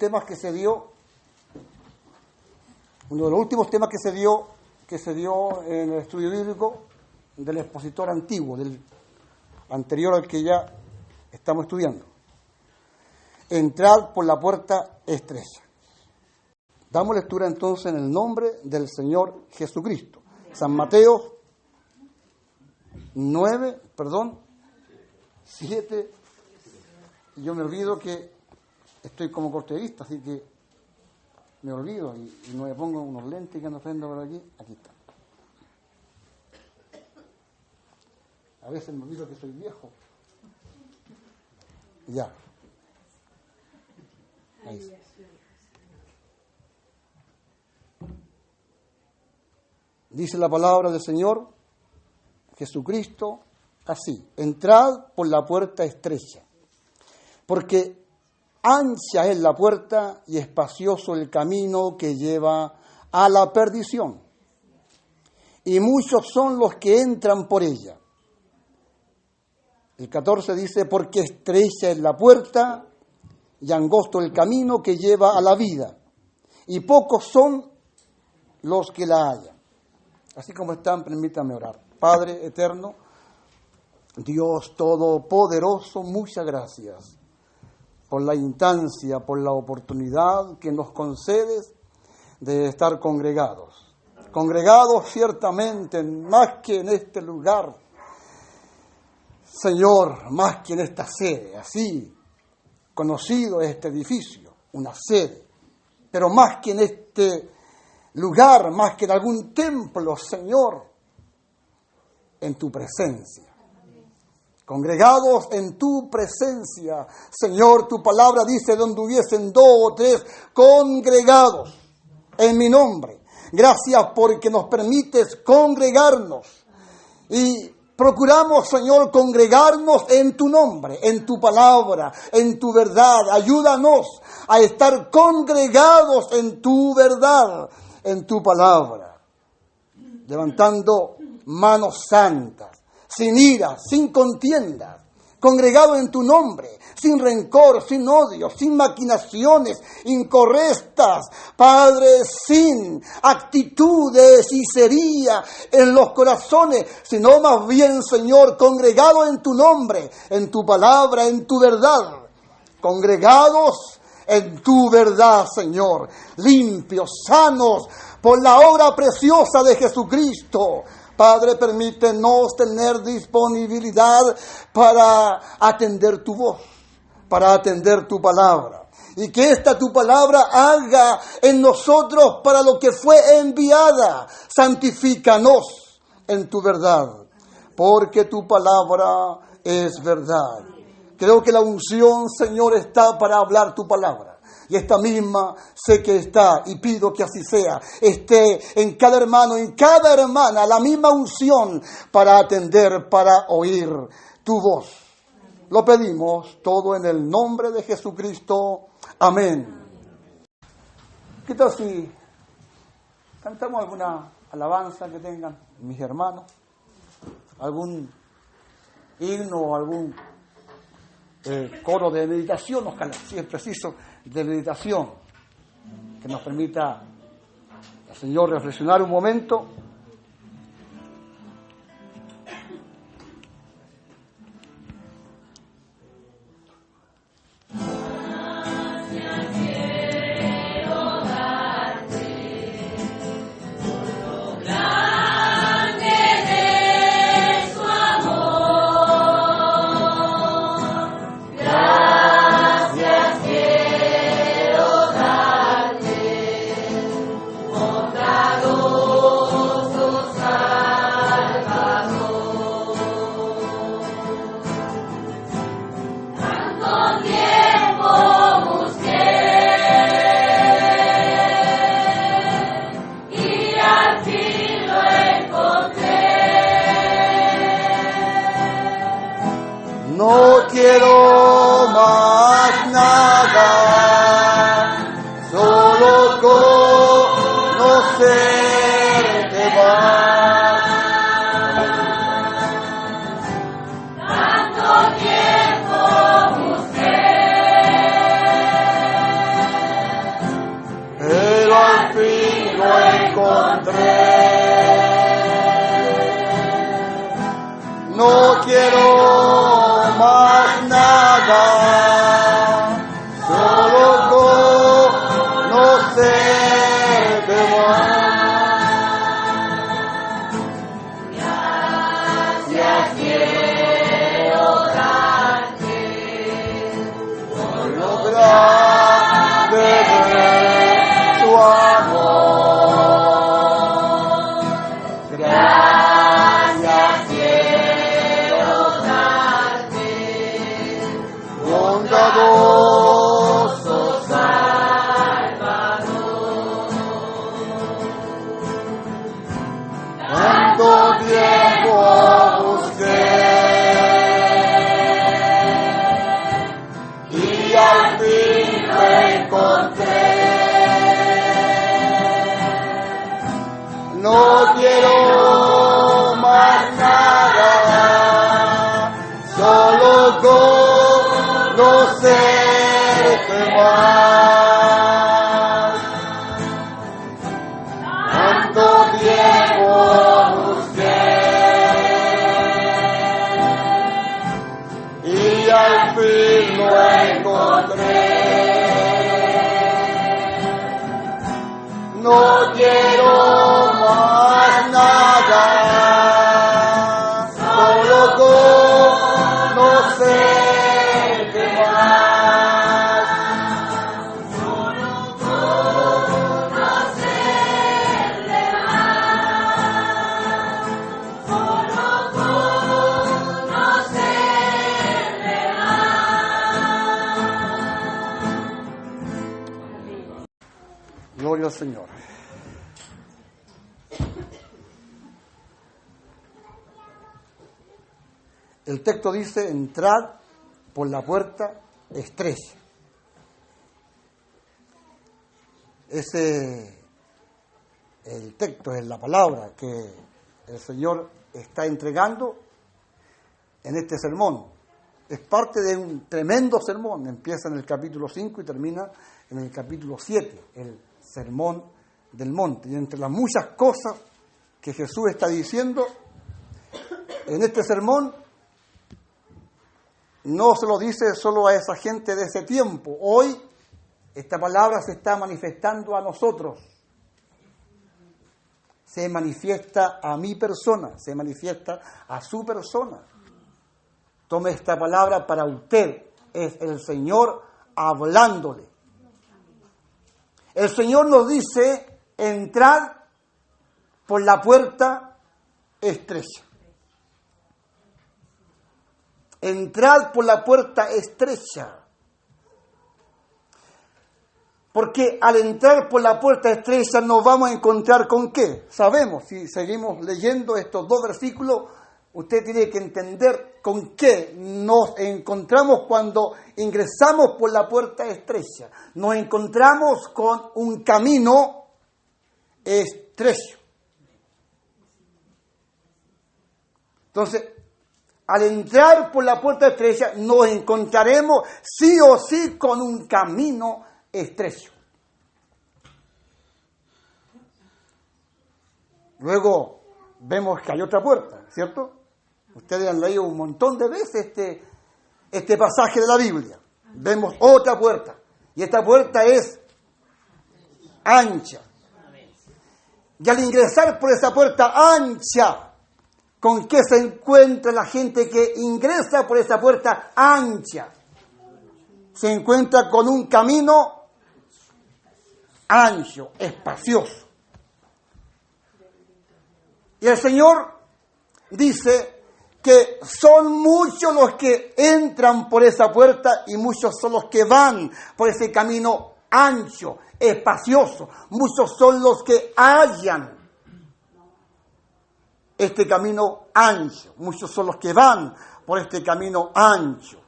temas que se dio, en el estudio bíblico del expositor antiguo, del anterior al que ya estamos estudiando. Entrar por la puerta estrecha. Damos lectura entonces en el nombre del Señor Jesucristo. San Mateo 7. Yo me olvido que estoy como corte de vista, así que me olvido y no me pongo unos lentes que ando frente por aquí. Aquí está. A veces me olvido que soy viejo. Ya. Ahí sí. Dice la palabra del Señor Jesucristo así: entrad por la puerta estrecha, porque ancha es la puerta y espacioso el camino que lleva a la perdición, y muchos son los que entran por ella. El 14 dice: porque estrecha es la puerta y angosto el camino que lleva a la vida, y pocos son los que la hallan. Así como están, permítanme orar. Padre eterno, Dios todopoderoso, muchas gracias por la instancia, por la oportunidad que nos concedes de estar congregados. Congregados ciertamente, más que en este lugar, Señor, más que en esta sede, así conocido este edificio, una sede, pero más que en este lugar, más que en algún templo, Señor, en tu presencia. Congregados en tu presencia, Señor, tu palabra dice: donde hubiesen 2 o 3 congregados en mi nombre. Gracias porque nos permites congregarnos y procuramos, Señor, congregarnos en tu nombre, en tu palabra, en tu verdad. Ayúdanos a estar congregados en tu verdad, en tu palabra, levantando manos santas, sin ira, sin contiendas, congregado en tu nombre, sin rencor, sin odio, sin maquinaciones incorrectas, Padre, sin actitud de hechicería en los corazones, sino más bien, Señor, congregado en tu nombre, en tu palabra, en tu verdad, congregados en tu verdad, Señor, limpios, sanos, por la obra preciosa de Jesucristo. Padre, permítenos tener disponibilidad para atender tu voz, para atender tu palabra. Y que esta tu palabra haga en nosotros para lo que fue enviada. Santifícanos en tu verdad, porque tu palabra es verdad. Creo que la unción, Señor, está para hablar tu palabra. Y esta misma sé que está, y pido que así sea, esté en cada hermano, en cada hermana, la misma unción para atender, para oír tu voz. Lo pedimos todo en el nombre de Jesucristo. Amén. ¿Qué tal si cantamos alguna alabanza que tengan mis hermanos? ¿Algún himno o algún coro de meditación? Ojalá, si es preciso, de meditación, que nos permita al Señor reflexionar un momento. No quiero más nada, solo conocerte más. Tanto tiempo busqué No quiero más nada, solo conocerte más. Gracias quiero darte por lo grande de tu amor. Gracias quiero darte, bondadoso Salvador. Tanto tiempo busqué y al fin lo encontré. No quiero más nada, solo conocerte más. Tanto tiempo busqué y al fin lo encontré. No quiero más nada, solo conocerte más. Solo conocerle más. Solo conocerle más. Gloria al Señor. El texto dice, entrad por la puerta estrecha. El texto es la palabra que el Señor está entregando en este sermón. Es parte de un tremendo sermón. Empieza en el capítulo 5 y termina en el capítulo 7, el sermón del monte. Y entre las muchas cosas que Jesús está diciendo en este sermón, no se lo dice solo a esa gente de ese tiempo. Hoy esta palabra se está manifestando a nosotros. Se manifiesta a mi persona, se manifiesta a su persona. Tome esta palabra para usted. Es el Señor hablándole. El Señor nos dice, entrad por la puerta estrecha. Entrad por la puerta estrecha. Porque al entrar por la puerta estrecha nos vamos a encontrar con ¿qué? Sabemos, si seguimos leyendo estos dos versículos, usted tiene que entender con qué nos encontramos cuando ingresamos por la puerta estrecha. Nos encontramos con un camino estrecho. Entonces, al entrar por la puerta estrecha, nos encontraremos sí o sí con un camino estrecho. Luego vemos que hay otra puerta, ¿cierto? Ustedes han leído un montón de veces este pasaje de la Biblia. Vemos otra puerta. Y esta puerta es ancha. Y al ingresar por esa puerta ancha, ¿con qué se encuentra la gente que ingresa por esa puerta ancha? Se encuentra con un camino ancho, espacioso. Y el Señor dice que son muchos los que entran por esa puerta y muchos son los que van por ese camino ancho, espacioso. Muchos son los que hallan este camino ancho. Muchos son los que van por este camino ancho.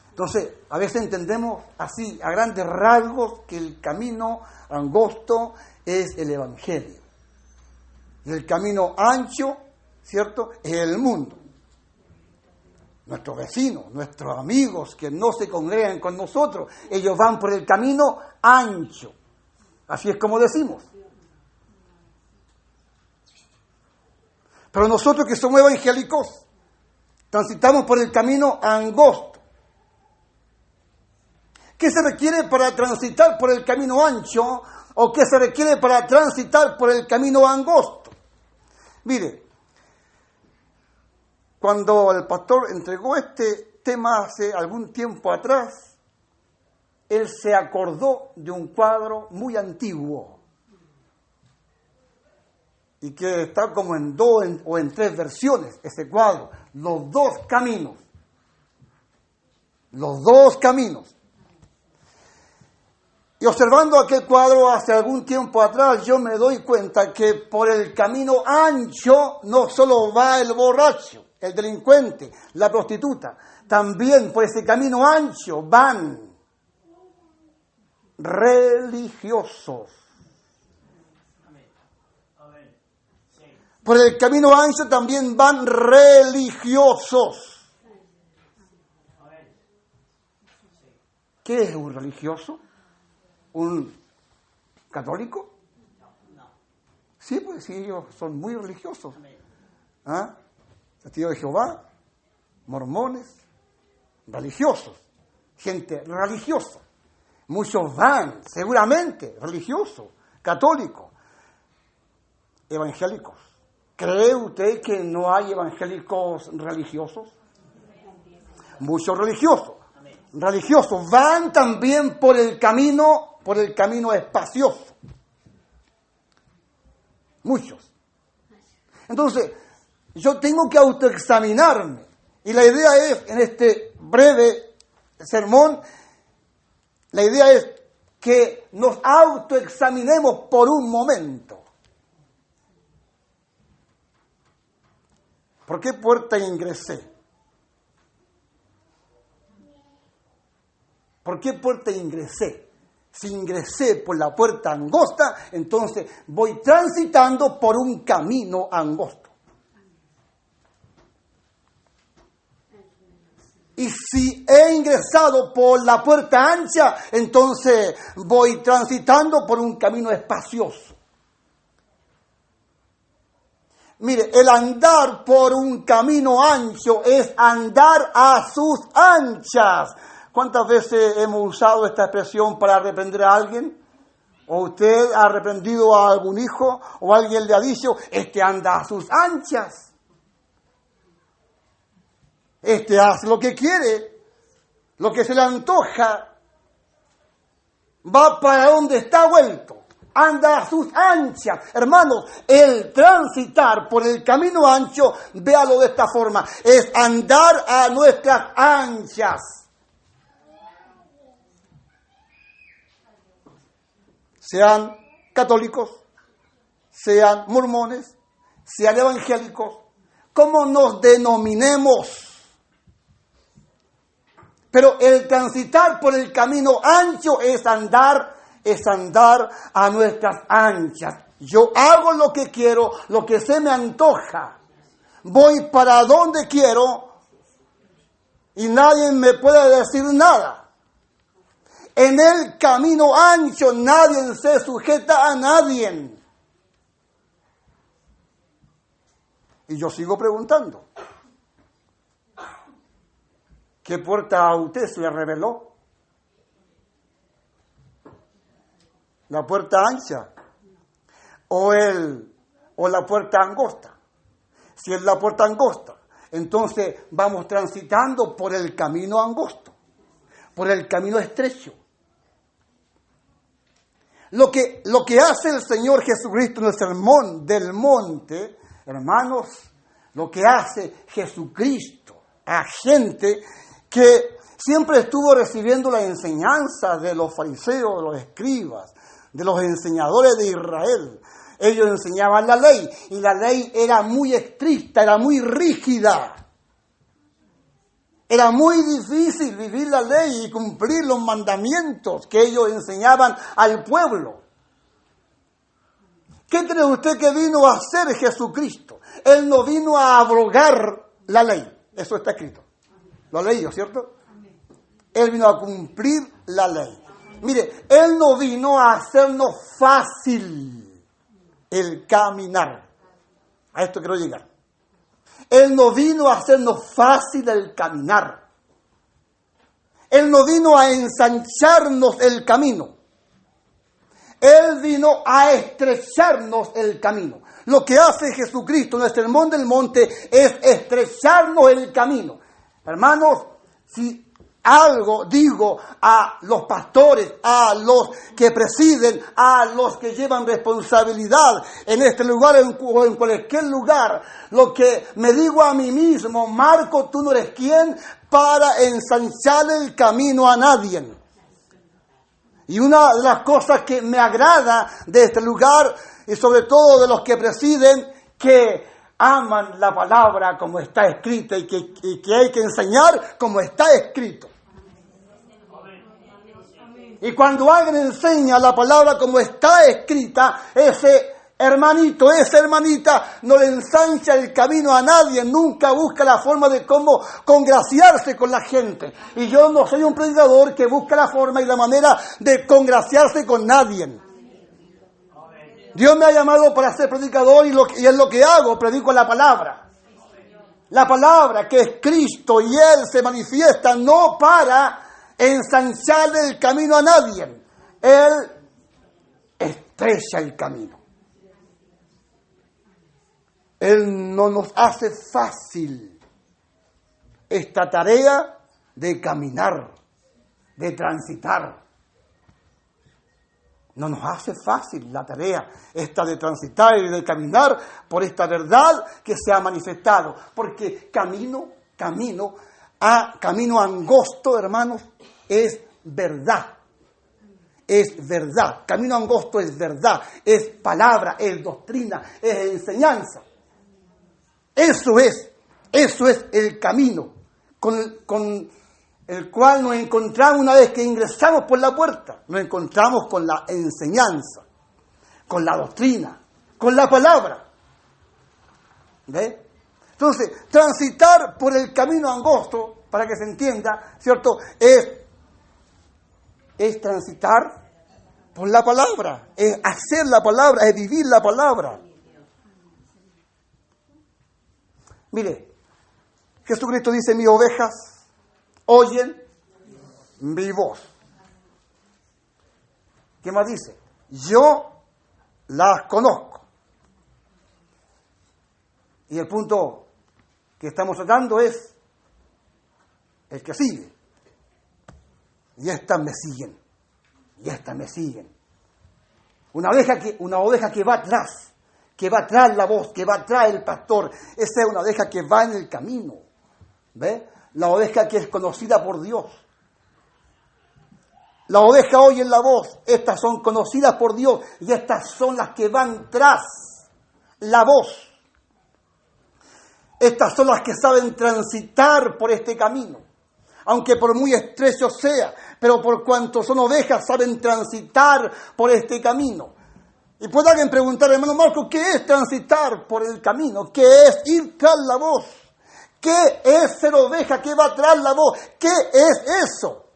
Entonces, a veces entendemos así, a grandes rasgos, que el camino angosto es el Evangelio. Y el camino ancho, ¿cierto?, es el mundo. Nuestros vecinos, nuestros amigos que no se congregan con nosotros, ellos van por el camino ancho. Así es como decimos. Pero nosotros que somos evangélicos, transitamos por el camino angosto. ¿Qué se requiere para transitar por el camino ancho o qué se requiere para transitar por el camino angosto? Mire, cuando el pastor entregó este tema hace algún tiempo atrás, él se acordó de un cuadro muy antiguo y que está como en dos o en tres versiones, ese cuadro, los dos caminos. Los dos caminos. Y observando aquel cuadro hace algún tiempo atrás, yo me doy cuenta que por el camino ancho no solo va el borracho, el delincuente, la prostituta, también por ese camino ancho van religiosos. Por el camino ancho también van religiosos. ¿Qué es un religioso? ¿Un católico? Sí, pues sí, ellos son muy religiosos. ¿Ah? Testigos de Jehová, mormones, religiosos, gente religiosa. Muchos van, seguramente, religiosos, católicos, evangélicos. ¿Cree usted que no hay evangélicos religiosos? Muchos religiosos. Religiosos van también por el camino espacioso. Muchos. Entonces, yo tengo que autoexaminarme. Y la idea es, en este breve sermón, la idea es que nos autoexaminemos por un momento. ¿Por qué puerta ingresé? ¿Por qué puerta ingresé? Si ingresé por la puerta angosta, entonces voy transitando por un camino angosto. Y si he ingresado por la puerta ancha, entonces voy transitando por un camino espacioso. Mire, el andar por un camino ancho es andar a sus anchas. ¿Cuántas veces hemos usado esta expresión para reprender a alguien? ¿O usted ha reprendido a algún hijo? ¿O alguien le ha dicho, este anda a sus anchas? Este hace lo que quiere, lo que se le antoja. Va para donde está vuelto. Anda a sus anchas. Hermanos, el transitar por el camino ancho, véalo de esta forma, es andar a nuestras anchas. Sean católicos, sean mormones, sean evangélicos, como nos denominemos. Pero el transitar por el camino ancho es andar a nuestras anchas. Yo hago lo que quiero, lo que se me antoja. Voy para donde quiero y nadie me puede decir nada. En el camino ancho nadie se sujeta a nadie. Y yo sigo preguntando. ¿Qué puerta a usted se le reveló? ¿La puerta ancha? ¿O la puerta angosta? Si es la puerta angosta, entonces vamos transitando por el camino angosto, por el camino estrecho. Lo que hace el Señor Jesucristo en el Sermón del Monte, hermanos, lo que hace Jesucristo a gente que siempre estuvo recibiendo la enseñanza de los fariseos, de los escribas, de los enseñadores de Israel. Ellos enseñaban la ley y la ley era muy estricta, era muy rígida. Era muy difícil vivir la ley y cumplir los mandamientos que ellos enseñaban al pueblo. ¿Qué cree usted que vino a hacer Jesucristo? Él no vino a abrogar la ley. Eso está escrito. Lo ha leído, ¿cierto? Él vino a cumplir la ley. Mire, Él no vino a hacernos fácil el caminar. A esto quiero llegar. Él no vino a hacernos fácil el caminar. Él no vino a ensancharnos el camino. Él vino a estrecharnos el camino. Lo que hace Jesucristo en el Sermón del Monte es estrecharnos el camino. Hermanos, si algo digo a los pastores, a los que presiden, a los que llevan responsabilidad en este lugar o en cualquier lugar, lo que me digo a mí mismo: Marco, tú no eres quien para ensanchar el camino a nadie. Y una de las cosas que me agrada de este lugar, y sobre todo de los que presiden, que aman la palabra como está escrita y que hay que enseñar como está escrito. Y cuando alguien enseña la palabra como está escrita, ese hermanito, esa hermanita no le ensancha el camino a nadie, nunca busca la forma de cómo congraciarse con la gente. Y yo no soy un predicador que busca la forma y la manera de congraciarse con nadie. Dios me ha llamado para ser predicador y es lo que hago, predico la palabra. La palabra que es Cristo, y Él se manifiesta no para ensanchar el camino a nadie. Él estrecha el camino. Él no nos hace fácil esta tarea de caminar, de transitar. No nos hace fácil la tarea esta de transitar y de caminar por esta verdad que se ha manifestado. Porque camino angosto, hermanos, es verdad. Es verdad. Camino angosto es verdad. Es palabra, es doctrina, es enseñanza. Eso es el camino con el cual nos encontramos una vez que ingresamos por la puerta. Nos encontramos con la enseñanza, con la doctrina, con la palabra. ¿Ve? Entonces, transitar por el camino angosto, para que se entienda, ¿cierto? Es transitar por la palabra, es hacer la palabra, es vivir la palabra. Mire, Jesucristo dice: mis ovejas oyen mi voz. ¿Qué más dice? Yo las conozco. Y el punto que estamos tratando es el que sigue. Y estas me siguen. Y estas me siguen. Una oveja que va atrás la voz, que va atrás el pastor. Esa es una oveja que va en el camino. ¿Ve? La oveja que es conocida por Dios. La oveja oye la voz. Estas son conocidas por Dios. Y estas son las que van tras la voz. Estas son las que saben transitar por este camino. Aunque por muy estrecho sea, pero por cuanto son ovejas, saben transitar por este camino. Y puede alguien preguntar: hermano Marco, ¿qué es transitar por el camino? ¿Qué es ir tras la voz? ¿Qué es ser oveja que va tras la voz? ¿Qué es eso?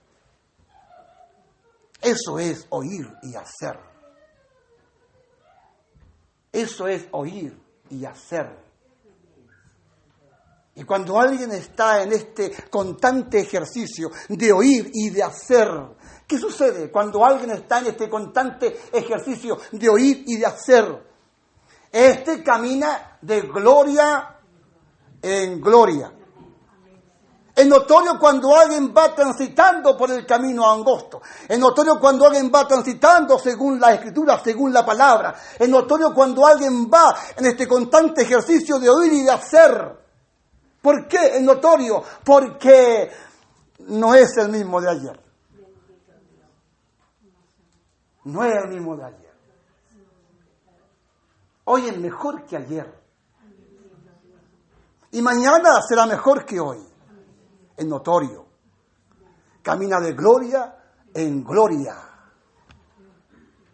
Eso es oír y hacer. Eso es oír y hacer. Y cuando alguien está en este constante ejercicio de oír y de hacer, ¿qué sucede cuando alguien está en este constante ejercicio de oír y de hacer? Este camina de gloria en gloria. Es notorio cuando alguien va transitando por el camino angosto. Es notorio cuando alguien va transitando según la Escritura, según la palabra. Es notorio cuando alguien va en este constante ejercicio de oír y de hacer. ¿Por qué es notorio? Porque no es el mismo de ayer. No es el mismo de ayer. Hoy es mejor que ayer. Y mañana será mejor que hoy. Es notorio. Camina de gloria en gloria.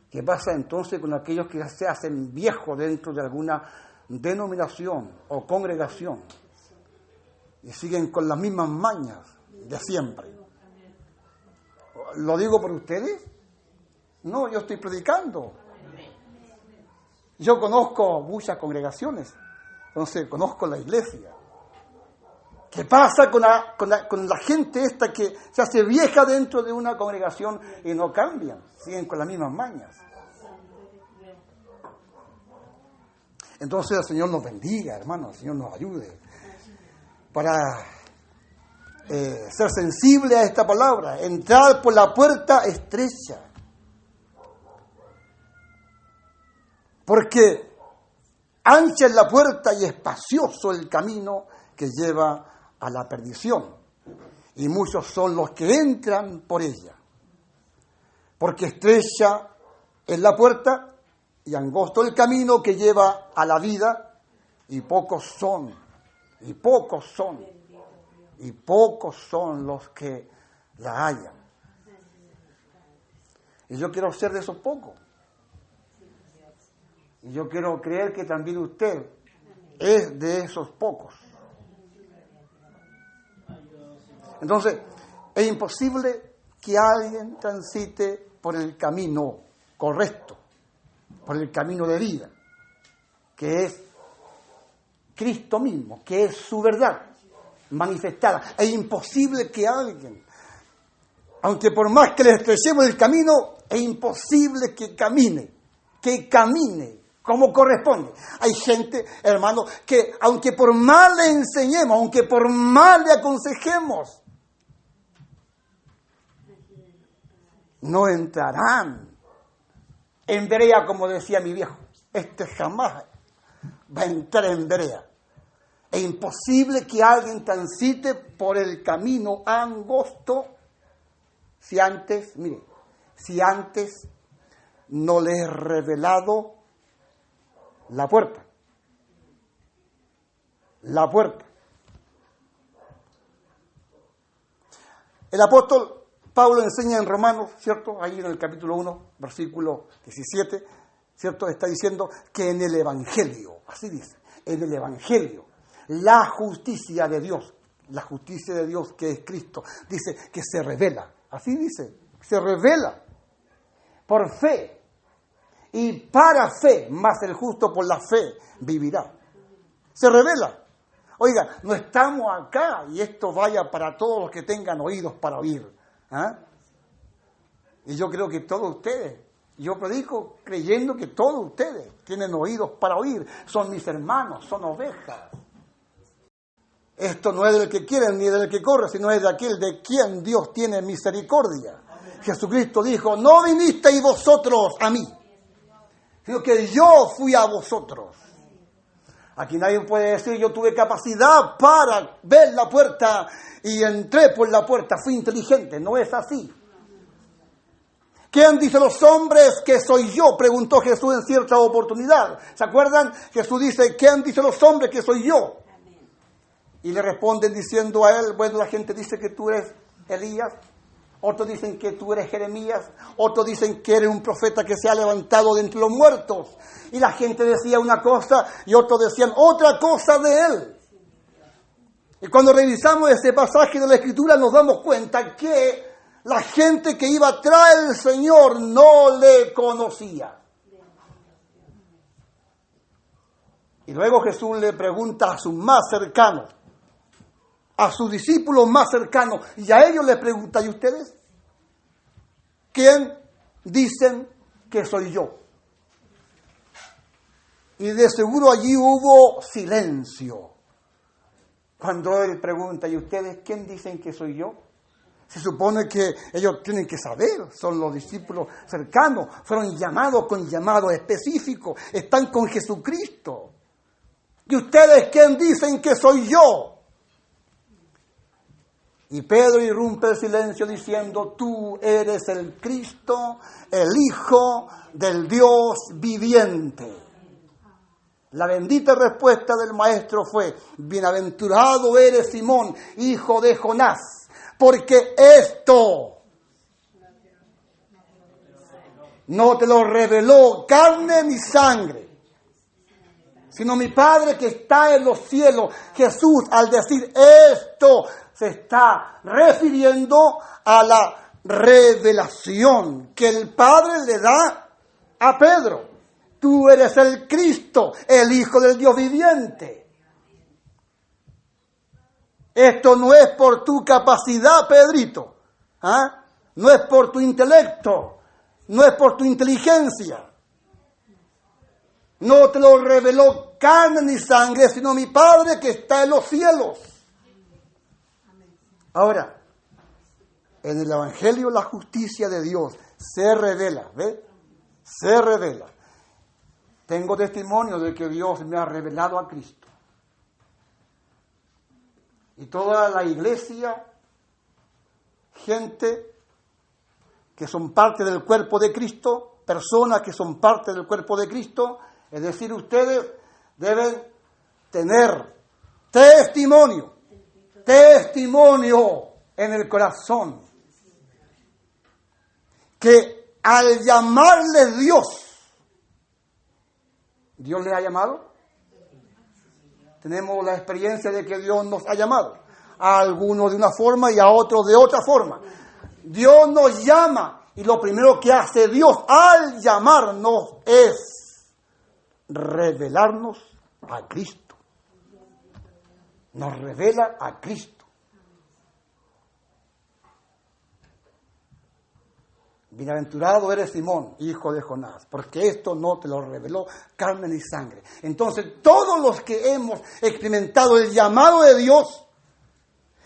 ¿Qué pasa entonces con aquellos que se hacen viejos dentro de alguna denominación o congregación y siguen con las mismas mañas de siempre? Lo digo por ustedes, No, yo estoy predicando. Yo conozco muchas congregaciones, entonces conozco la iglesia. ¿Qué pasa con la gente esta que se hace vieja dentro de una congregación y no cambian? Siguen con las mismas mañas. Entonces el Señor nos bendiga, hermano, el Señor nos ayude para ser sensible a esta palabra, entrar por la puerta estrecha. Porque ancha es la puerta y espacioso el camino que lleva a la perdición, y muchos son los que entran por ella. Porque estrecha es la puerta y angosto el camino que lleva a la vida, y pocos son los que la hallan. Y yo quiero ser de esos pocos. Y yo quiero creer que también usted es de esos pocos. Entonces, es imposible que alguien transite por el camino correcto, por el camino de vida, que es Cristo mismo, que es su verdad manifestada. Es imposible que alguien, aunque por más que le estrechemos el camino, es imposible que camine como corresponde. Hay gente, hermano, que aunque por mal le enseñemos, aunque por mal le aconsejemos, no entrarán en Berea, como decía mi viejo. Este jamás va a entrar en Berea. Es imposible que alguien transite por el camino angosto si antes no le he revelado la puerta. La puerta. El apóstol Pablo enseña en Romanos, ¿cierto? Ahí en el capítulo 1, versículo 17, ¿cierto? Está diciendo que en el Evangelio, así dice, en el Evangelio, la justicia de Dios que es Cristo, dice que se revela, así dice, se revela por fe y para fe, más el justo por la fe vivirá. Se revela. Oiga, no estamos acá y esto vaya para todos los que tengan oídos para oír. ¿Ah? Y yo creo que todos ustedes, yo predico creyendo que todos ustedes tienen oídos para oír, son mis hermanos, son ovejas. Esto no es del que quiere ni del que corre, sino es de aquel de quien Dios tiene misericordia. Amén. Jesucristo dijo, no vinisteis vosotros a mí, sino que yo fui a vosotros. Aquí nadie puede decir, yo tuve capacidad para ver la puerta y entré por la puerta, fui inteligente. No es así. ¿Quién dice los hombres que soy yo? Preguntó Jesús en cierta oportunidad. ¿Se acuerdan? Jesús dice, ¿quién dice los hombres que soy yo? Y le responden diciendo a él, bueno, la gente dice que tú eres Elías, otros dicen que tú eres Jeremías, otros dicen que eres un profeta que se ha levantado de entre los muertos. Y la gente decía una cosa y otros decían otra cosa de él. Y cuando revisamos ese pasaje de la Escritura nos damos cuenta que la gente que iba atrás del Señor no le conocía. Y luego Jesús le pregunta a sus más cercanos, a sus discípulos más cercanos, y a ellos les pregunta, ¿y ustedes? ¿Quién dicen que soy yo? Y de seguro allí hubo silencio. Cuando él pregunta, ¿y ustedes quién dicen que soy yo? Se supone que ellos tienen que saber, son los discípulos cercanos, fueron llamados con llamado específico, están con Jesucristo. ¿Y ustedes quién dicen que soy yo? Y Pedro irrumpe el silencio diciendo, tú eres el Cristo, el Hijo del Dios viviente. La bendita respuesta del maestro fue, bienaventurado eres Simón, hijo de Jonás, porque esto no te lo reveló carne ni sangre, sino mi Padre que está en los cielos. Jesús, al decir esto, se está refiriendo a la revelación que el Padre le da a Pedro. Tú eres el Cristo, el Hijo del Dios viviente. Esto no es por tu capacidad, Pedrito. ¿Ah? No es por tu intelecto. No es por tu inteligencia. No te lo reveló carne ni sangre, sino mi Padre que está en los cielos. Ahora, en el Evangelio la justicia de Dios se revela, ¿ves? Se revela. Tengo testimonio de que Dios me ha revelado a Cristo. Y toda la iglesia, gente que son parte del cuerpo de Cristo, personas que son parte del cuerpo de Cristo, es decir, ustedes deben tener testimonio en el corazón, que al llamarle Dios les ha llamado. Tenemos la experiencia de que Dios nos ha llamado, a algunos de una forma y a otros de otra forma. Dios nos llama y lo primero que hace Dios al llamarnos es revelarnos a Cristo. Nos revela a Cristo. Bienaventurado eres Simón, hijo de Jonás, porque esto no te lo reveló carne ni sangre. Entonces, todos los que hemos experimentado el llamado de Dios,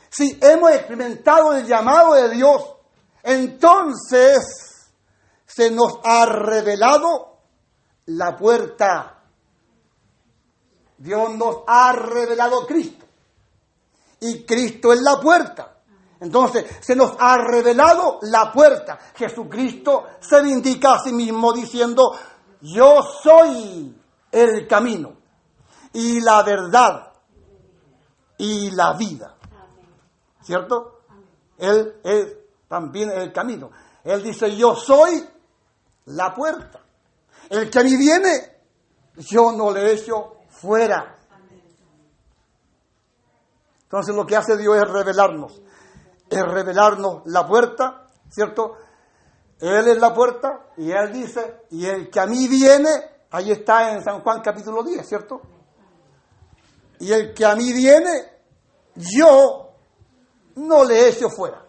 si hemos experimentado el llamado de Dios, entonces se nos ha revelado la puerta. Dios nos ha revelado Cristo. Y Cristo es la puerta. Entonces, se nos ha revelado la puerta. Jesucristo se vindica a sí mismo diciendo, yo soy el camino y la verdad y la vida. ¿Cierto? Él es también el camino. Él dice, yo soy la puerta. El que a mí viene, yo no le echo fuera. Entonces, lo que hace Dios es revelarnos la puerta, ¿cierto? Él es la puerta y Él dice, y el que a mí viene, ahí está en San Juan capítulo 10, ¿cierto? Y el que a mí viene, yo no le echo fuera.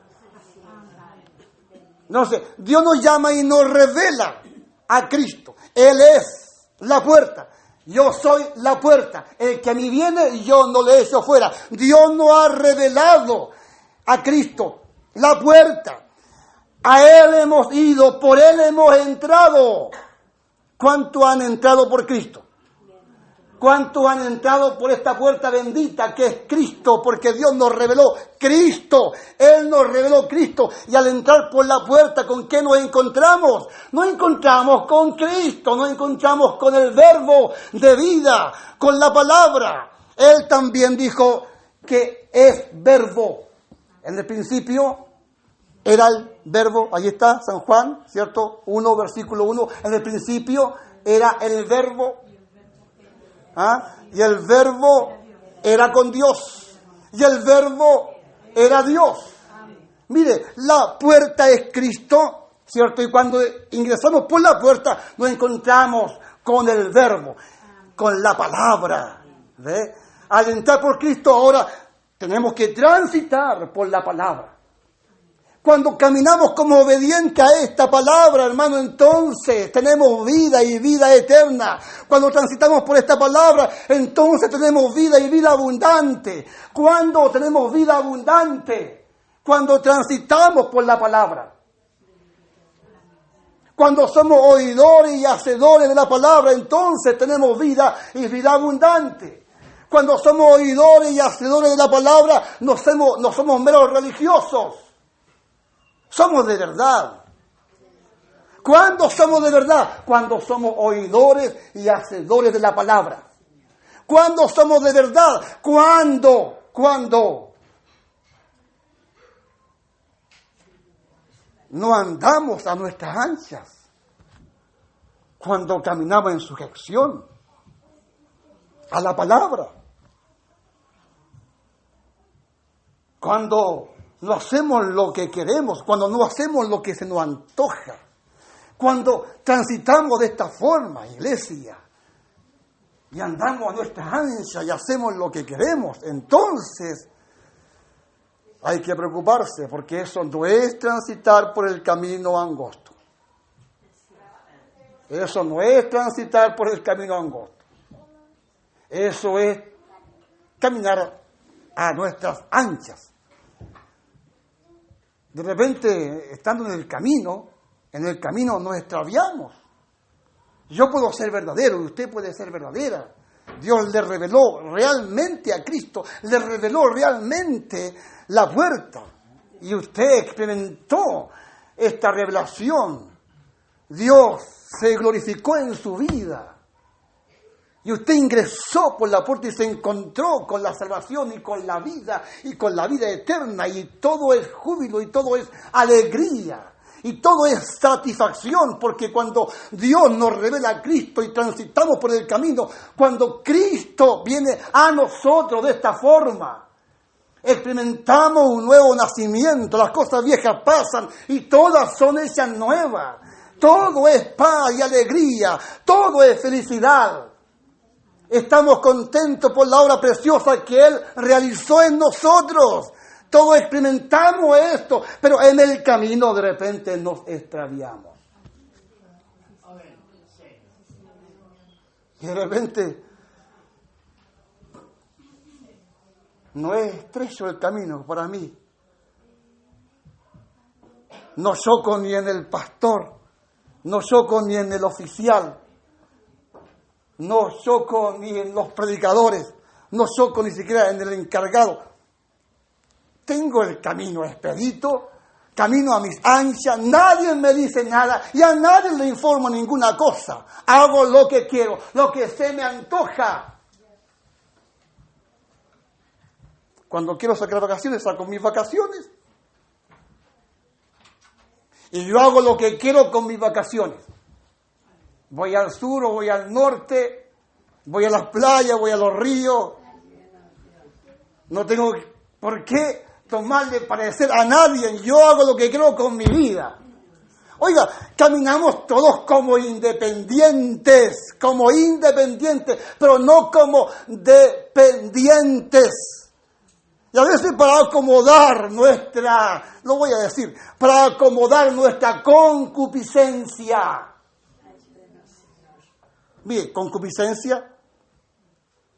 No sé, Dios nos llama y nos revela a Cristo. Él es la puerta. Yo soy la puerta. El que a mí viene, yo no le echo fuera. Dios nos ha revelado a Cristo, la puerta. A Él hemos ido, por Él hemos entrado. ¿Cuántos han entrado por Cristo? ¿Cuántos han entrado por esta puerta bendita que es Cristo? Porque Dios nos reveló Cristo. Él nos reveló Cristo. Y al entrar por la puerta, ¿con qué nos encontramos? Nos encontramos con Cristo. Nos encontramos con el verbo de vida, con la palabra. Él también dijo que es verbo. En el principio era el verbo, ahí está, San Juan, ¿cierto? 1, versículo 1. En el principio era el verbo. ¿Ah? Y el verbo era con Dios. Y el verbo era Dios. Mire, la puerta es Cristo, ¿cierto? Y cuando ingresamos por la puerta nos encontramos con el verbo, con la palabra. ¿Ve? Al entrar por Cristo ahora tenemos que transitar por la palabra. Cuando caminamos como obedientes a esta palabra, hermano, entonces tenemos vida y vida eterna. Cuando transitamos por esta palabra, entonces tenemos vida y vida abundante. Cuando tenemos vida abundante, cuando transitamos por la palabra. Cuando somos oidores y hacedores de la palabra, entonces tenemos vida y vida abundante. Cuando somos oidores y hacedores de la palabra, no somos meros religiosos. Somos de verdad. ¿Cuándo somos de verdad? Cuando somos oidores y hacedores de la palabra. ¿Cuándo somos de verdad? Cuando no andamos a nuestras anchas. Cuando caminamos en sujeción a la palabra. Cuando no hacemos lo que queremos, cuando no hacemos lo que se nos antoja, cuando transitamos de esta forma, iglesia, y andamos a nuestra ancha y hacemos lo que queremos, entonces hay que preocuparse, porque eso no es transitar por el camino angosto. Eso no es transitar por el camino angosto. Eso es caminar a nuestras anchas. De repente, estando en el camino nos extraviamos. Yo puedo ser verdadero y usted puede ser verdadera. Dios le reveló realmente a Cristo, le reveló realmente la puerta. Y usted experimentó esta revelación. Dios se glorificó en su vida. Y usted ingresó por la puerta y se encontró con la salvación y con la vida eterna. Y todo es júbilo y todo es alegría. Y todo es satisfacción, porque cuando Dios nos revela a Cristo y transitamos por el camino, cuando Cristo viene a nosotros de esta forma, experimentamos un nuevo nacimiento, las cosas viejas pasan y todas son hechas nuevas. Todo es paz y alegría, todo es felicidad. Estamos contentos por la obra preciosa que Él realizó en nosotros. Todos experimentamos esto, pero en el camino de repente nos extraviamos. Y de repente no es estrecho el camino para mí. No choco ni en el pastor, no choco ni en el oficial, no choco ni en los predicadores, no choco ni siquiera en el encargado. Tengo el camino expedito, camino a mis anchas, nadie me dice nada y a nadie le informo ninguna cosa. Hago lo que quiero, lo que se me antoja. Cuando quiero sacar vacaciones, saco mis vacaciones. Y yo hago lo que quiero con mis vacaciones. Voy al sur o voy al norte, voy a las playas, voy a los ríos. No tengo por qué tomarle parecer a nadie. Yo hago lo que quiero con mi vida. Oiga, caminamos todos como independientes, pero no como dependientes. Y a veces para acomodar para acomodar nuestra concupiscencia. Bien, concupiscencia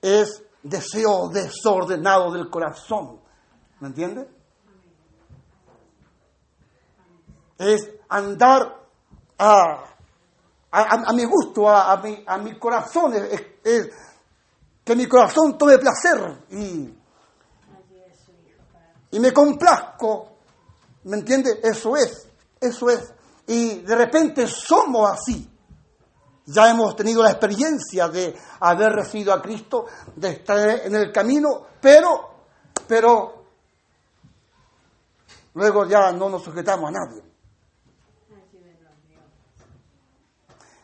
es deseo desordenado del corazón. ¿Me entiende? Es andar a mi gusto, a mi corazón. Es que mi corazón tome placer y me complazco. ¿Me entiende? Eso es. Y de repente somos así. Ya hemos tenido la experiencia de haber recibido a Cristo, de estar en el camino, pero luego ya no nos sujetamos a nadie.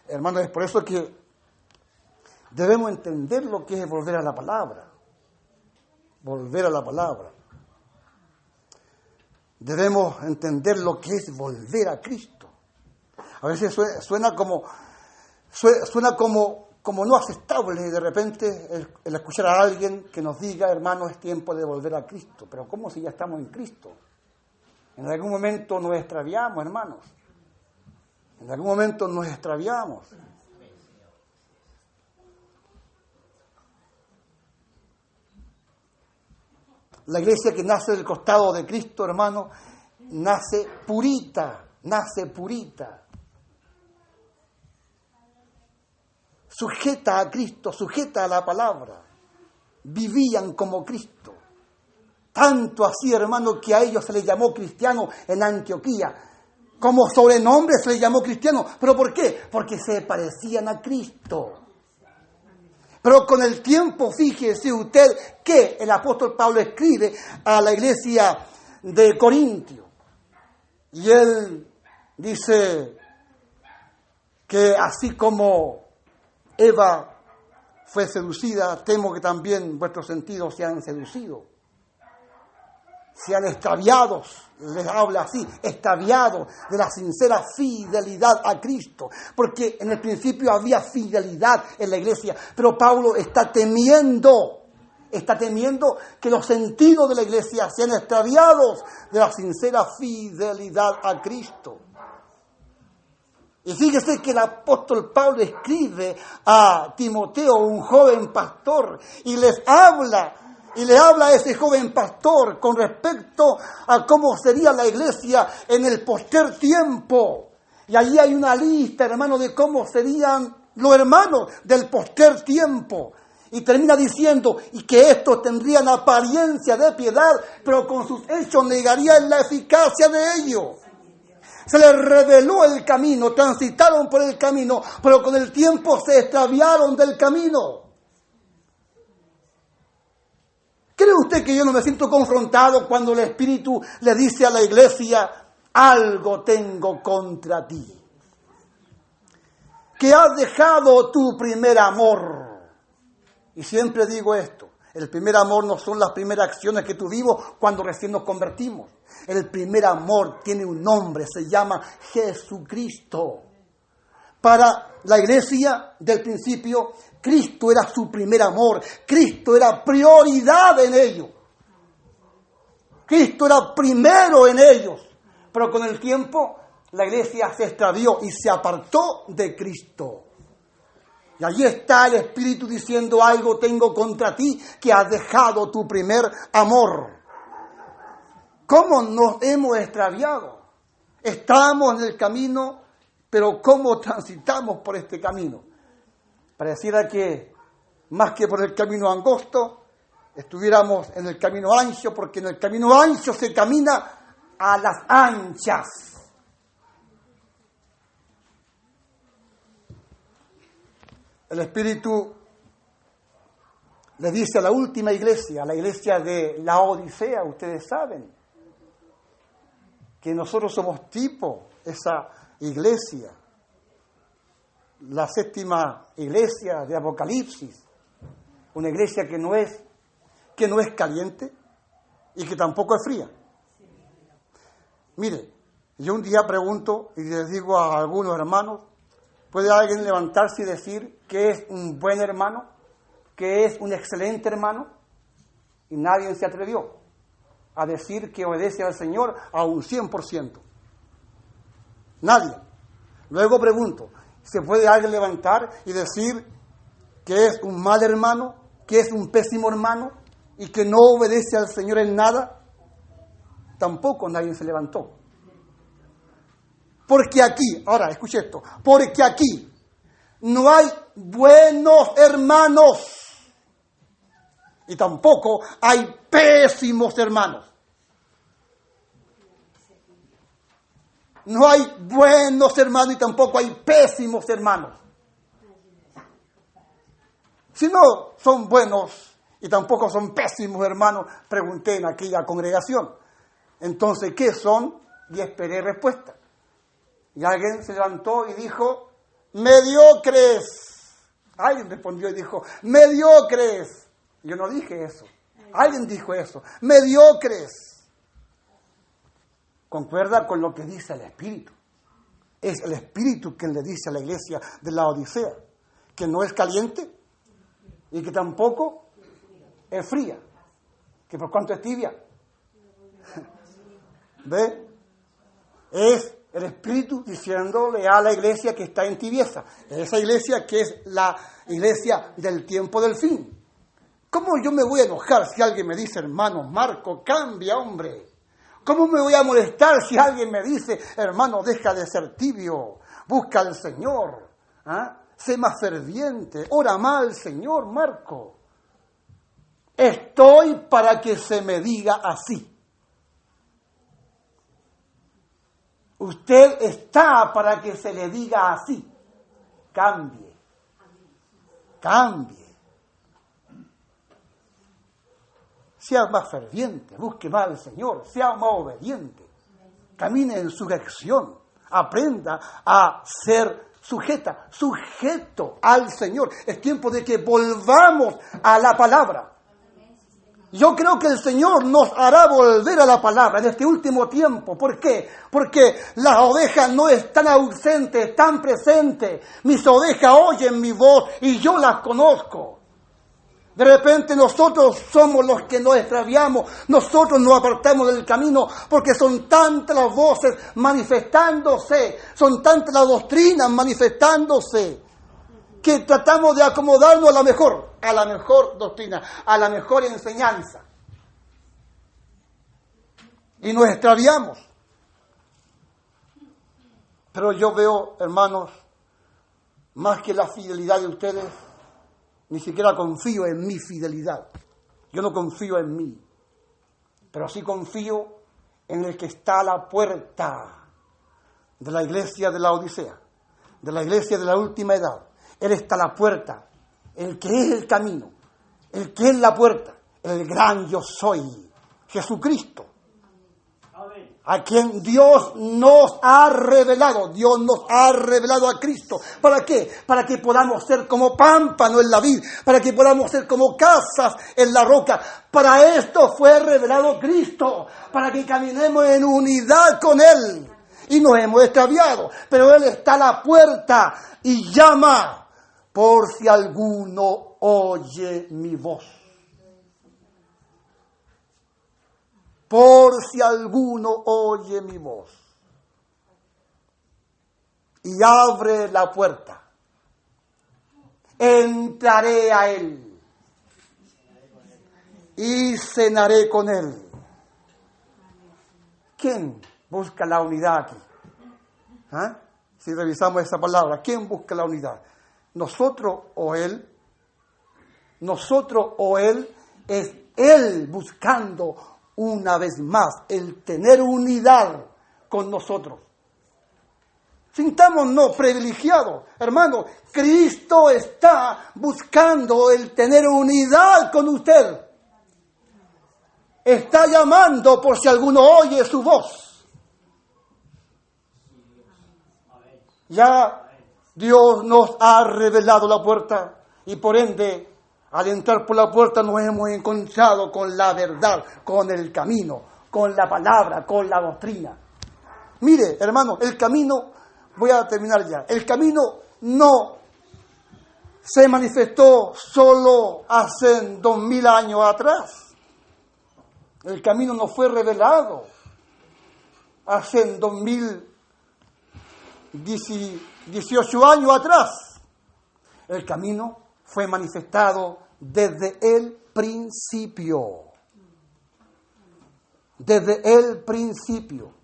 Hermanos, es por eso que debemos entender lo que es volver a la palabra. Volver a la palabra. Debemos entender lo que es volver a Cristo. A veces suena como no aceptable de repente el escuchar a alguien que nos diga, hermano, es tiempo de volver a Cristo. Pero ¿cómo si ya estamos en Cristo? En algún momento nos extraviamos, hermanos. En algún momento nos extraviamos. La iglesia que nace del costado de Cristo, hermano, nace purita. Sujeta a Cristo, sujeta a la palabra. Vivían como Cristo. Tanto así, hermano, que a ellos se les llamó cristiano en Antioquía. Como sobrenombre se les llamó cristiano. ¿Pero por qué? Porque se parecían a Cristo. Pero con el tiempo, fíjese usted que el apóstol Pablo escribe a la iglesia de Corintio. Y él dice que así como Eva fue seducida, temo que también vuestros sentidos sean seducidos. sean extraviados, les habla así, extraviados de la sincera fidelidad a Cristo. Porque en el principio había fidelidad en la iglesia, pero Pablo está temiendo que los sentidos de la iglesia sean extraviados de la sincera fidelidad a Cristo. Y fíjese que el apóstol Pablo escribe a Timoteo, un joven pastor, y le habla a ese joven pastor con respecto a cómo sería la iglesia en el postrer tiempo. Y allí hay una lista, hermano, de cómo serían los hermanos del postrer tiempo. Y termina diciendo, y que estos tendrían apariencia de piedad, pero con sus hechos negarían la eficacia de ellos. Se les reveló el camino, transitaron por el camino, pero con el tiempo se extraviaron del camino. ¿Cree usted que yo no me siento confrontado cuando el Espíritu le dice a la iglesia, algo tengo contra ti? Que has dejado tu primer amor. Y siempre digo esto, el primer amor no son las primeras acciones que tuvimos cuando recién nos convertimos. El primer amor tiene un nombre, se llama Jesucristo. Para la iglesia del principio, Cristo era su primer amor. Cristo era prioridad en ellos. Cristo era primero en ellos. Pero con el tiempo, la iglesia se extravió y se apartó de Cristo. Y allí está el Espíritu diciendo, algo tengo contra ti, que has dejado tu primer amor. ¿Cómo nos hemos extraviado? Estamos en el camino, pero ¿cómo transitamos por este camino? Pareciera que, más que por el camino angosto, estuviéramos en el camino ancho, porque en el camino ancho se camina a las anchas. El Espíritu le dice a la última iglesia, a la iglesia de Laodicea, ustedes saben, que nosotros somos tipo esa iglesia, la séptima iglesia de Apocalipsis, una iglesia que no es caliente y que tampoco es fría. Mire, yo un día pregunto y les digo a algunos hermanos, ¿puede alguien levantarse y decir que es un buen hermano, que es un excelente hermano? Y nadie se atrevió a decir que obedece al Señor a un 100%. Nadie. Luego pregunto, ¿se puede alguien levantar y decir que es un mal hermano, que es un pésimo hermano y que no obedece al Señor en nada? Tampoco nadie se levantó. Porque aquí, ahora escuche esto, porque aquí no hay buenos hermanos y tampoco hay pésimos hermanos. No hay buenos hermanos y tampoco hay pésimos hermanos. Si no son buenos y tampoco son pésimos hermanos, pregunté en aquella congregación. Entonces, ¿qué son? Y esperé respuesta. Y alguien se levantó y dijo, mediocres. Alguien respondió y dijo, mediocres. Yo no dije eso. Alguien dijo eso, mediocres. Concuerda con lo que dice el Espíritu. Es el Espíritu quien le dice a la iglesia de Laodicea que no es caliente y que tampoco es fría. Que por cuanto es tibia. ¿Ve? Es el Espíritu diciéndole a la iglesia que está en tibieza. Esa iglesia que es la iglesia del tiempo del fin. ¿Cómo yo me voy a enojar si alguien me dice, hermano Marco, cambia, hombre? ¿Cómo me voy a molestar si alguien me dice, hermano, deja de ser tibio, busca al Señor, sé más ferviente, ora más al Señor, Marco? Estoy para que se me diga así. Usted está para que se le diga así. Cambie. Cambie. Sea más ferviente, busque más al Señor, sea más obediente, camine en sujeción, aprenda a ser sujeto al Señor. Es tiempo de que volvamos a la palabra. Yo creo que el Señor nos hará volver a la palabra en este último tiempo. ¿Por qué? Porque las ovejas no están ausentes, están presentes. Mis ovejas oyen mi voz y yo las conozco. De repente nosotros somos los que nos extraviamos, nosotros nos apartamos del camino porque son tantas las voces manifestándose, son tantas las doctrinas manifestándose, que tratamos de acomodarnos a la mejor doctrina, a la mejor enseñanza. Y nos extraviamos. Pero yo veo, hermanos, más que la fidelidad de ustedes, ni siquiera confío en mi fidelidad. Yo no confío en mí, pero sí confío en el que está a la puerta de la iglesia de la Odisea, de la iglesia de la última edad. Él está a la puerta, el que es el camino, el que es la puerta, el gran yo soy, Jesucristo, a quien Dios nos ha revelado a Cristo. ¿Para qué? Para que podamos ser como pámpano en la vid, para que podamos ser como casas en la roca. Para esto fue revelado Cristo, para que caminemos en unidad con Él. Y nos hemos extraviado, pero Él está a la puerta y llama por si alguno oye mi voz. Por si alguno oye mi voz. Y abre la puerta. Entraré a Él. Y cenaré con Él. ¿Quién busca la unidad aquí? ¿Ah? Si revisamos esa palabra, ¿quién busca la unidad? ¿Nosotros o Él? Nosotros o Él, es Él buscando una vez más el tener unidad con nosotros. Sintámonos privilegiados, hermano. Cristo está buscando el tener unidad con usted. Está llamando por si alguno oye su voz. Ya Dios nos ha revelado la puerta y por ende, al entrar por la puerta nos hemos encontrado con la verdad, con el camino, con la palabra, con la doctrina. Mire, hermano, el camino, voy a terminar ya, el camino no se manifestó solo hace 2000 años atrás. El camino no fue revelado hace 2018 años atrás. El camino fue manifestado desde el principio. Desde el principio.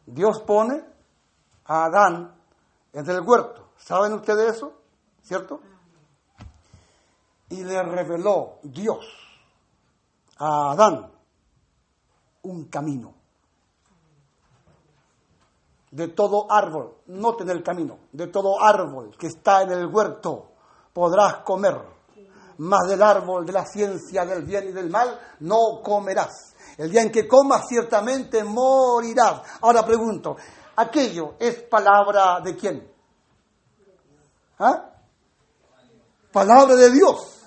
Dios pone a Adán en el huerto. ¿Saben ustedes eso? ¿Cierto? Y le reveló Dios a Adán un camino. De todo árbol, noten el camino, de todo árbol que está en el huerto podrás comer, mas del árbol de la ciencia del bien y del mal no comerás. El día en que comas ciertamente morirás. Ahora pregunto, ¿aquello es palabra de quién? ¿Ah? Palabra de Dios.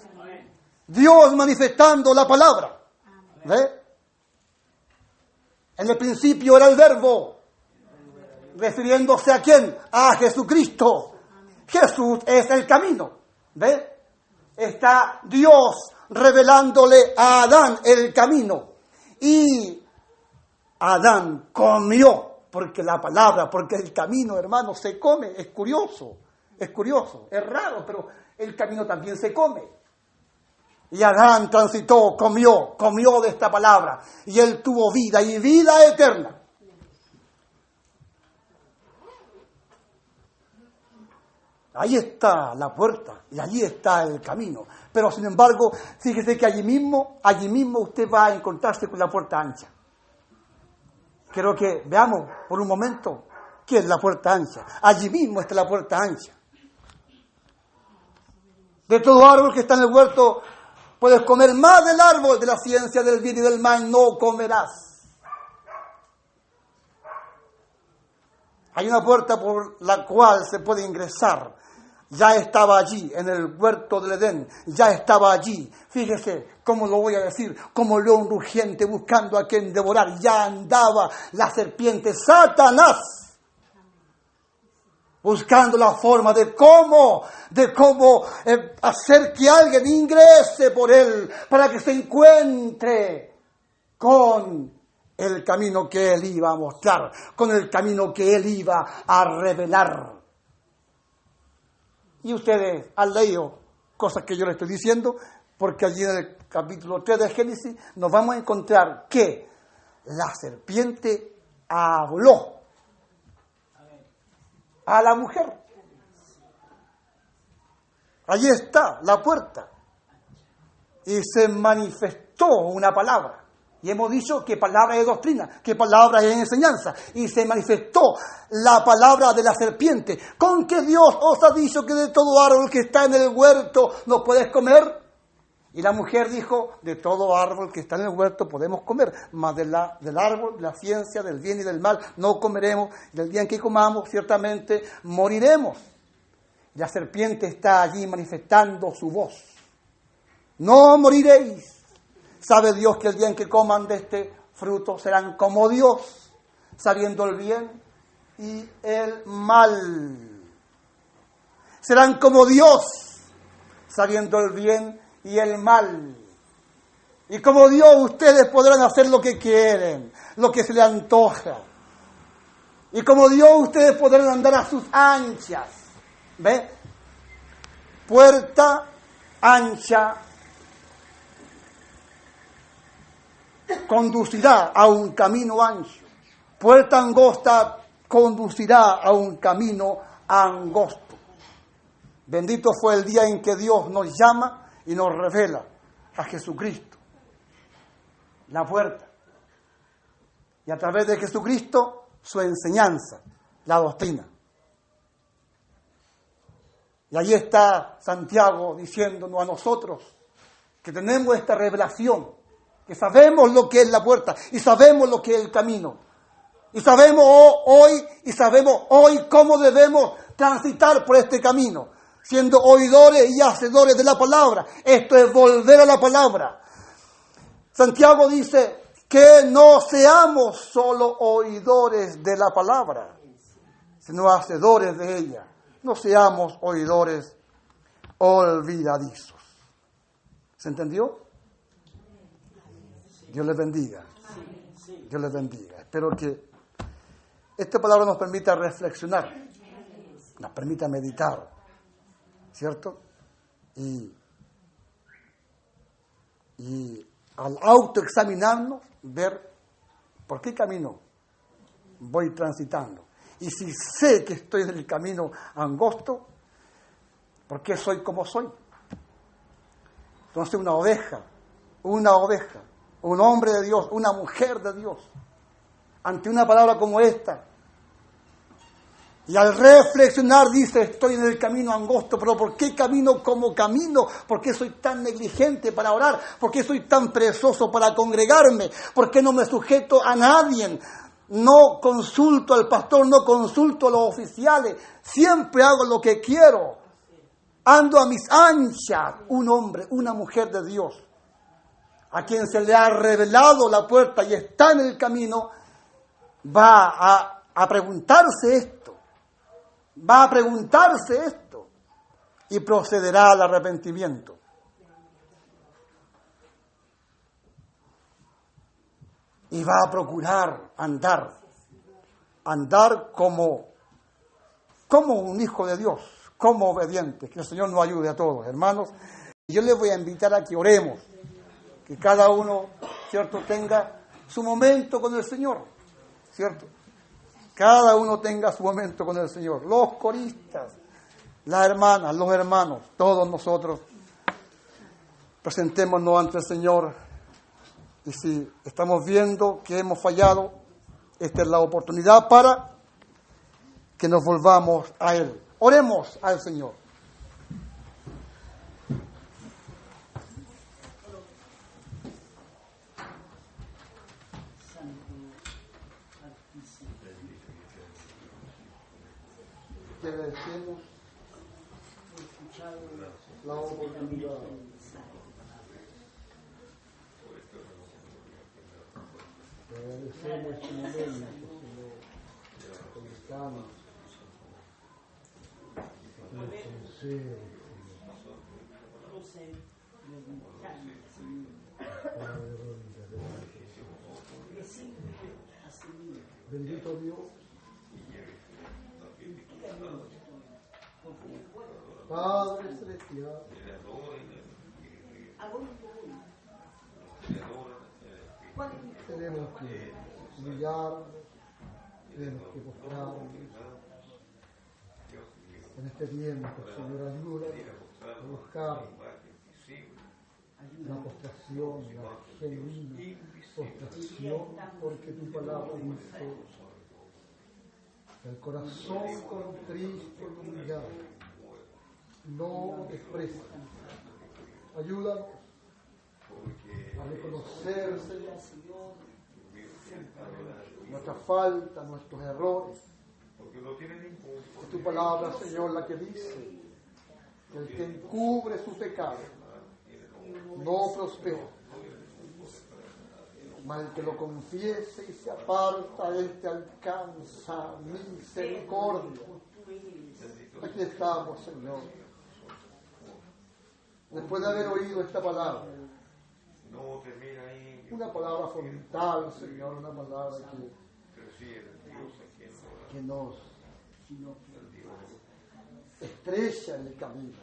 Dios manifestando la palabra. ¿Ve? En el principio era el verbo. Refiriéndose a quién? A Jesucristo. Jesús es el camino. ¿Ve? Está Dios revelándole a Adán el camino. Y Adán comió. Porque la palabra, porque el camino, hermano, se come. Es curioso. Es raro, pero el camino también se come. Y Adán transitó, comió de esta palabra. Y él tuvo vida y vida eterna. Ahí está la puerta y allí está el camino. Pero sin embargo, fíjese que allí mismo usted va a encontrarse con la puerta ancha. Quiero que veamos por un momento qué es la puerta ancha. Allí mismo está la puerta ancha. De todo árbol que está en el huerto, puedes comer más del árbol de la ciencia del bien y del mal, no comerás. Hay una puerta por la cual se puede ingresar ya estaba allí, en el huerto del Edén, ya estaba allí. Fíjese cómo lo voy a decir, como león rugiente buscando a quien devorar, ya andaba la serpiente, Satanás, buscando la forma de cómo hacer que alguien ingrese por él, para que se encuentre con el camino que él iba a mostrar, con el camino que él iba a revelar. Y ustedes han leído cosas que yo les estoy diciendo, porque allí en el capítulo 3 de Génesis nos vamos a encontrar que la serpiente habló a la mujer. Allí está la puerta. Y se manifestó una palabra. Y hemos dicho que palabra es doctrina, que palabra es enseñanza. Y se manifestó la palabra de la serpiente. ¿Con que Dios os ha dicho que de todo árbol que está en el huerto no puedes comer? Y la mujer dijo, de todo árbol que está en el huerto podemos comer, mas del árbol, de la ciencia, del bien y del mal, no comeremos. Del día en que comamos, ciertamente moriremos. La serpiente está allí manifestando su voz. No moriréis. Sabe Dios que el día en que coman de este fruto serán como Dios, sabiendo el bien y el mal. Serán como Dios, sabiendo el bien y el mal. Y como Dios, ustedes podrán hacer lo que quieren, lo que se les antoja. Y como Dios, ustedes podrán andar a sus anchas. ¿Ve? Puerta ancha conducirá a un camino ancho. Puerta angosta conducirá a un camino angosto. Bendito fue el día en que Dios nos llama y nos revela a Jesucristo, la puerta. Y a través de Jesucristo, su enseñanza, la doctrina. Y ahí está Santiago diciéndonos a nosotros que tenemos esta revelación, que sabemos lo que es la puerta y sabemos lo que es el camino. Y sabemos hoy cómo debemos transitar por este camino, siendo oidores y hacedores de la palabra. Esto es volver a la palabra. Santiago dice que no seamos solo oidores de la palabra, sino hacedores de ella. No seamos oidores olvidadizos. ¿Se entendió? Dios les bendiga. Dios les bendiga. Espero que esta palabra nos permita reflexionar, nos permita meditar, ¿cierto? Y al autoexaminarnos, ver por qué camino voy transitando. Y si sé que estoy en el camino angosto, ¿por qué soy como soy? Entonces una oveja, un hombre de Dios, una mujer de Dios, ante una palabra como esta, y al reflexionar dice, estoy en el camino angosto, pero ¿por qué camino como camino? ¿Por qué soy tan negligente para orar? ¿Por qué soy tan perezoso para congregarme? ¿Por qué no me sujeto a nadie? No consulto al pastor, no consulto a los oficiales, siempre hago lo que quiero. Ando a mis anchas. Un hombre, una mujer de Dios, a quien se le ha revelado la puerta y está en el camino, va a preguntarse esto. Va a preguntarse esto y procederá al arrepentimiento. Y va a procurar andar como un hijo de Dios, como obediente. Que el Señor nos ayude a todos, hermanos. Y yo les voy a invitar a que oremos, que cada uno, ¿cierto?, tenga su momento con el Señor, ¿cierto? Cada uno tenga su momento con el Señor. Los coristas, las hermanas, los hermanos, todos nosotros presentémonos ante el Señor. Y si estamos viendo que hemos fallado, esta es la oportunidad para que nos volvamos a Él. Oremos al Señor. Te agradecemos la oportunidad. Te agradecemos este momento, Señor, con el canto, con el consejo, bendito Dios, Padre Celestial, tenemos que humillarnos, tenemos que postrarnos en este tiempo, Señor, ayuda a buscar la postración, la genuina postración, porque tu palabra dice: el corazón contrito y humillado no desprecia. Ayúdanos a reconocer, Señor, nuestra falta, nuestros errores. Es tu palabra, Señor, la que dice que el que encubre su pecado no prospera, mas el que lo confiese y se aparta, este alcanza misericordia. Aquí estamos, Señor, después de haber oído esta palabra, una palabra frontal, Señor, una palabra que nos estrecha en el camino,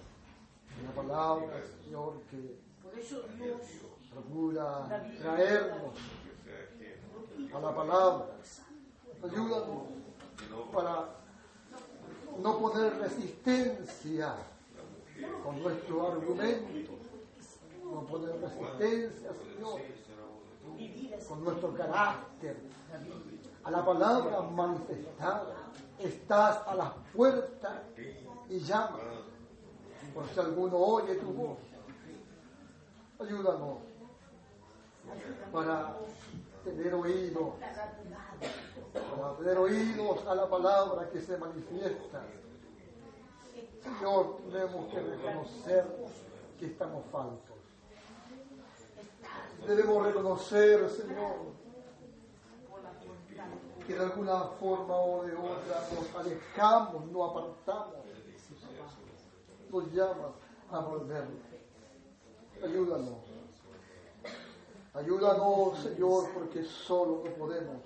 una palabra, Señor, que procura traernos a la palabra. Ayúdanos para no poner resistencia con nuestro argumento, no poner resistencia, Señor, con nuestro carácter a la palabra manifestada. Estás a las puertas y llamas, por si alguno oye tu voz. Ayúdanos para tener oídos a la palabra que se manifiesta. Señor, tenemos que reconocer que estamos faltos. Debemos reconocer, Señor, que de alguna forma o de otra nos alejamos, nos apartamos. Nos llamas a volvernos. Ayúdanos. Ayúdanos, Señor, porque solo no podemos.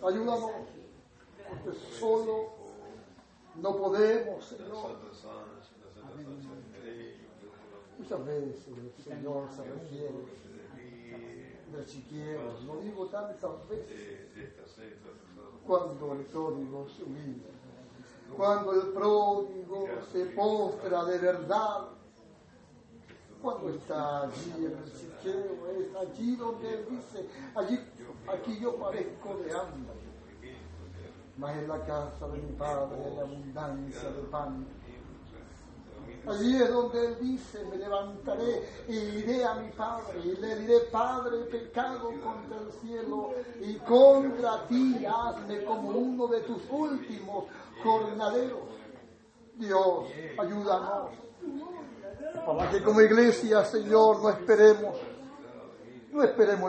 Ayúdanos, porque solo no podemos, Señor. Muchas veces el Señor se refiere de chiqueros, no digo tantas veces, cuando el pródigo se humilla, cuando el pródigo se postra de verdad, cuando está allí en el chiquero, es allí donde él dice: aquí yo padezco de hambre, mas en la casa de mi Padre hay abundancia de pan. Allí es donde él dice: me levantaré y iré a mi Padre y le diré: Padre, he pecado contra el cielo y contra ti, hazme como uno de tus últimos jornaleros. Dios, ayúdanos para que como iglesia, Señor, no esperemos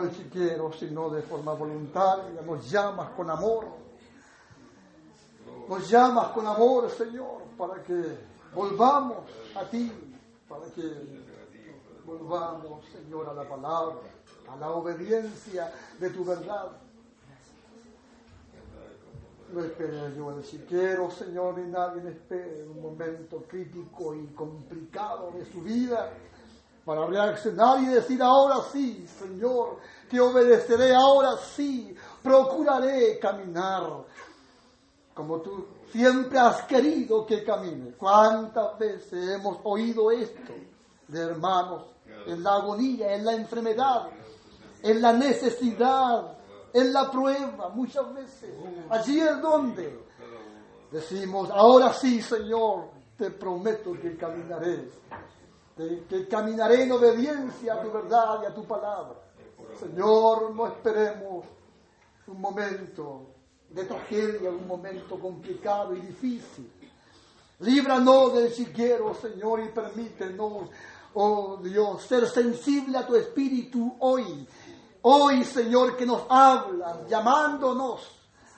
el chiquero, sino de forma voluntaria. Nos llamas con amor, Señor, para que volvamos a ti, para que volvamos, Señor, a la palabra, a la obediencia de tu verdad. No espere yo el chiquero, Señor, ni nadie me espere en un momento crítico y complicado de su vida para reaccionar y decir: ahora sí, Señor, te obedeceré, ahora sí, procuraré caminar como tú siempre has querido que camine. ¿Cuántas veces hemos oído esto de hermanos en la agonía, en la enfermedad, en la necesidad, en la prueba? Muchas veces allí es donde decimos: ahora sí, Señor, te prometo que caminaré en obediencia a tu verdad y a tu palabra. Señor, no esperemos un momento de tragedia, un momento complicado y difícil, Líbranos del si quiero, Señor, y permítenos, oh Dios, ser sensible a tu Espíritu hoy. Hoy, Señor, que nos hablas, llamándonos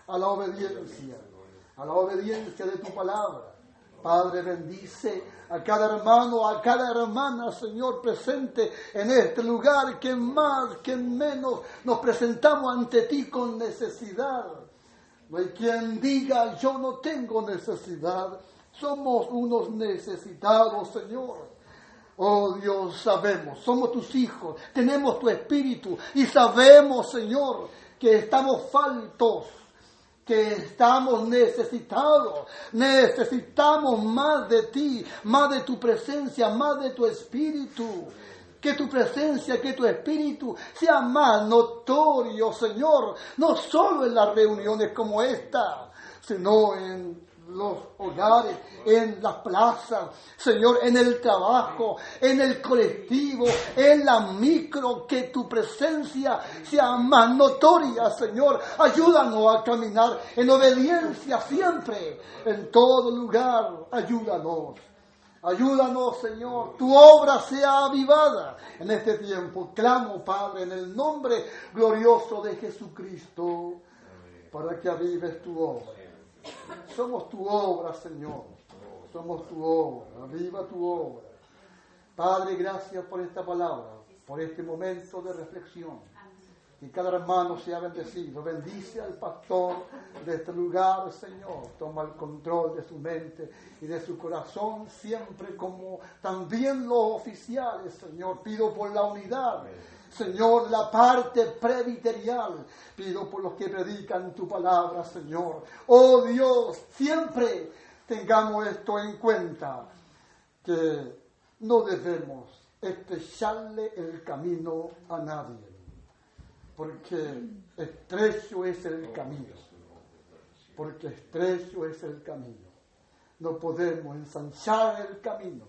a la obediencia de tu palabra. Padre, bendice a cada hermano, a cada hermana, Señor, presente en este lugar, que más, que menos nos presentamos ante ti con necesidad. No hay quien diga, yo no tengo necesidad. Somos unos necesitados, Señor. Oh Dios, sabemos, somos tus hijos, tenemos tu Espíritu y sabemos, Señor, que estamos faltos, que estamos necesitados, necesitamos más de ti, más de tu presencia, más de tu Espíritu. Que tu presencia, que tu Espíritu sea más notorio, Señor, no solo en las reuniones como esta, sino en los hogares, en las plazas, Señor, en el trabajo, en el colectivo, en la micro, que tu presencia sea más notoria, Señor. Ayúdanos a caminar en obediencia siempre, en todo lugar. Ayúdanos, Señor, tu obra sea avivada en este tiempo. Clamo, Padre, en el nombre glorioso de Jesucristo, para que avives tu obra. Somos tu obra, Señor. Somos tu obra. Aviva tu obra. Padre, gracias por esta palabra, por este momento de reflexión. Que cada hermano sea bendecido. Bendice al pastor de este lugar, Señor. Toma el control de su mente y de su corazón, siempre como también los oficiales, Señor. Pido por la unidad, Señor, la parte presbiterial. Pido por los que predican tu palabra, Señor. Oh Dios, siempre tengamos esto en cuenta, que no debemos estrecharle el camino a nadie. Porque estrecho es el camino. Porque estrecho es el camino. No podemos ensanchar el camino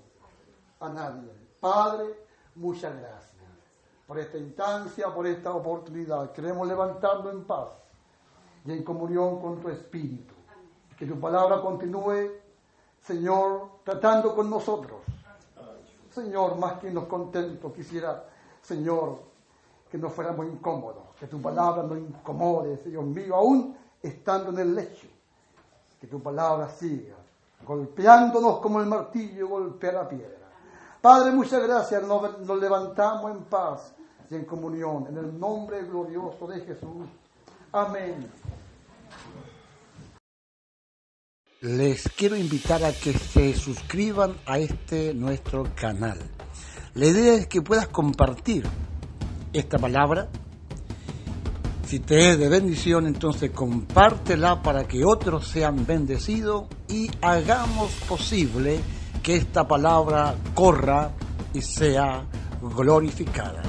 a nadie. Padre, muchas gracias por esta instancia, por esta oportunidad. Queremos levantarlo en paz y en comunión con tu Espíritu. Que tu palabra continúe, Señor, tratando con nosotros. Señor, más que nos contento, quisiera, Señor, que no fuéramos incómodos, que tu palabra nos incomode, Dios mío, aún estando en el lecho, que tu palabra siga golpeándonos como el martillo golpea la piedra. Padre, muchas gracias, nos levantamos en paz y en comunión, en el nombre glorioso de Jesús. Amén. Les quiero invitar a que se suscriban a nuestro canal. La idea es que puedas compartir esta palabra. Si te es de bendición, entonces compártela para que otros sean bendecidos y hagamos posible que esta palabra corra y sea glorificada.